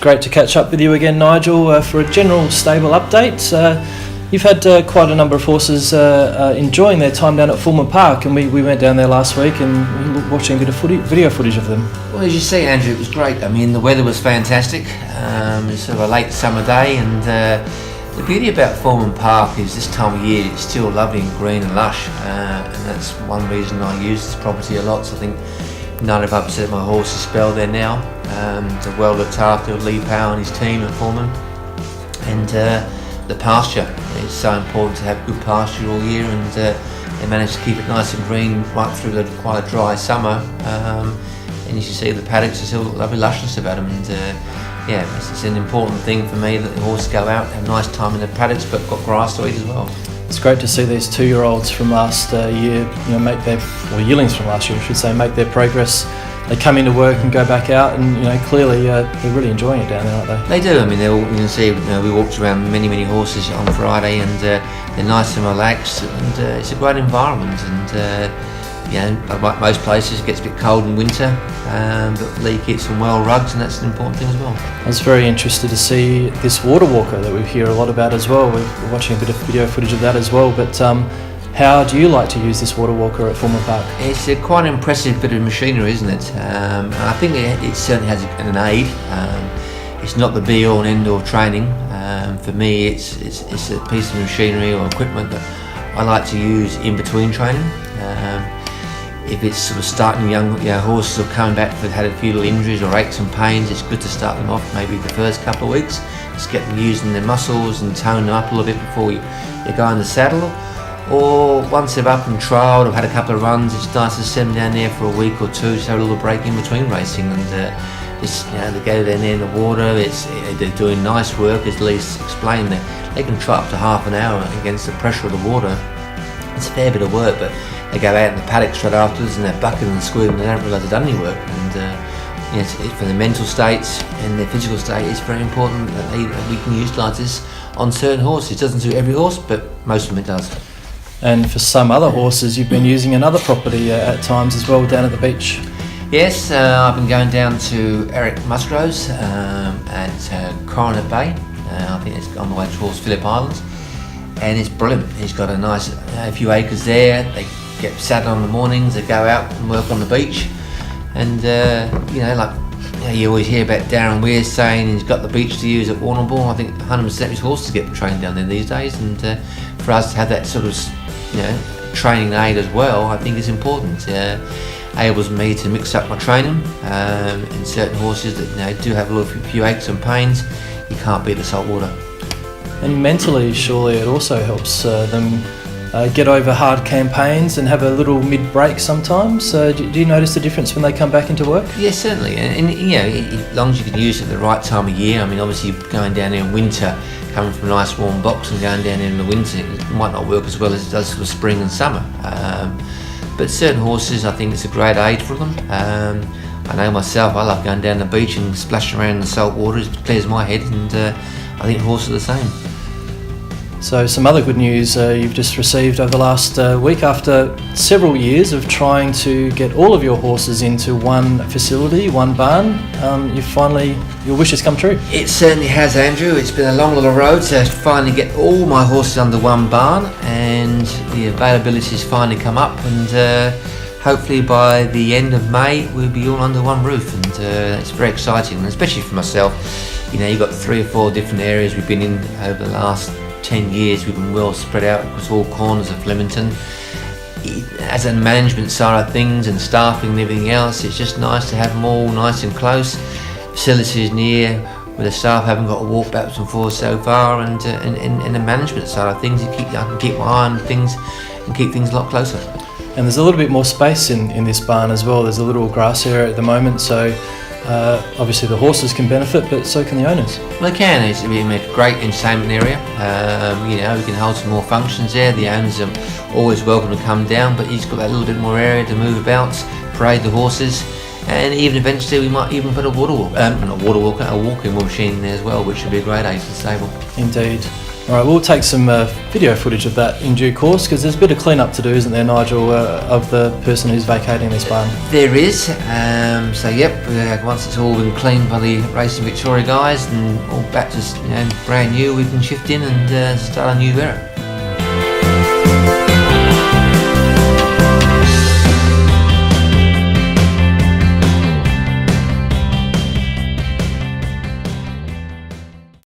great to catch up with you again, Nigel, for a general stable update. You've had quite a number of horses enjoying their time down at Fulham Park, and we went down there last week and we were watching a bit of video footage of them. Well, as you see, Andrew, it was great. I mean, the weather was fantastic. It was sort of a late summer day, and the beauty about Fulham Park is this time of year it's still lovely and green and lush, and that's one reason I use this property a lot. So I think 95% of my horses spell there now. They're well looked after, Lee Powell and his team at Fulham, and the pasture is so important to have good pasture all year, and they managed to keep it nice and green right through quite a dry summer. And as you see, the paddocks are still lovely lushness about them, and it's an important thing for me that the horses go out, have a nice time in the paddocks, but got grass to eat as well. It's great to see these 2-year-olds from last year, make their, or yearlings from last year, I should say, make their progress. They come into work and go back out, and clearly they're really enjoying it down there, aren't they? They do. I mean, you can see we walked around many horses on Friday, and they're nice and relaxed, and it's a great environment. And like most places, it gets a bit cold in winter, but Lee keeps them well rugged, and that's an important thing as well. I was very interested to see this water walker that we hear a lot about as well. We're watching a bit of video footage of that as well, but how do you like to use this water walker at Fulham Park? It's quite an impressive bit of machinery, isn't it? I think it certainly has an aid. It's not the be-all and end-all training. For me, it's a piece of machinery or equipment that I like to use in between training. If it's sort of starting young horses or coming back that had a few little injuries or aches and pains, it's good to start them off maybe the first couple of weeks. Just get them using their muscles and tone them up a little bit before you go in the saddle. Or once they've up and trialled or had a couple of runs, it's nice to send them down there for a week or two, just have a little break in between racing, and they go down there in the water. They're doing nice work, as Lee's explained. They can try up to half an hour against the pressure of the water. It's a fair bit of work, but they go out in the paddock straight afterwards and they're bucking and squealing and they don't realise they've done any work. And for the mental states and their physical state, it's very important that we can utilise this on certain horses. It doesn't suit every horse, but most of them it does. And for some other horses, you've been using another property at times as well, down at the beach. Yes, I've been going down to Eric Musgrove's at Coronet Bay. I think it's on the way towards Phillip Islands, and it's brilliant. He's got a few acres there. They get saddled in the mornings, they go out and work on the beach, and you always hear about Darren Weir saying he's got the beach to use at Warrnambool. I think 100% of his horses get trained down there these days, and for us to have that sort of training aid as well, I think is important. Enables me to mix up my training, and certain horses that do have a few aches and pains, you can't beat the salt water. And mentally, surely it also helps them get over hard campaigns and have a little mid-break sometimes. Do you notice the difference when they come back into work? Yes, certainly. And as long as you can use it at the right time of year. I mean, obviously going down there in winter, coming from a nice warm box and going down there in the winter, it might not work as well as it does for spring and summer. But certain horses, I think it's a great aid for them. I know myself, I love going down the beach and splashing around in the salt water. It clears my head, and I think horses are the same. So some other good news you've just received over the last week. After several years of trying to get all of your horses into one facility, one barn, your wish has come true. It certainly has, Andrew. It's been a long little road to finally get all my horses under one barn, and the availability has finally come up, and hopefully by the end of May we'll be all under one roof, and it's very exciting, and especially for myself. You've got 3 or 4 different areas we've been in over the last 10 years. We've been well spread out across all corners of Flemington. As a management side of things and staffing and everything else, it's just nice to have them all nice and close. Facilities near where the staff haven't got to walk backwards and forwards so far, and the management side of things, I can keep my eye on things and keep things a lot closer. And there's a little bit more space in this barn as well. There's a little grass area at the moment, so obviously the horses can benefit, but so can the owners. Well, they can. It's a great entertainment area. We can hold some more functions there. The owners are always welcome to come down, but you've got that little bit more area to move about, parade the horses, and even eventually we might even put a walking machine in there as well, which would be a great aid to the stable. Indeed. All right, we'll take some video footage of that in due course, because there's a bit of clean-up to do, isn't there, Nigel, of the person who's vacating this barn? There is. So yep, once it's all been cleaned by the Racing Victoria guys and all back to brand new, we can shift in and start a new era.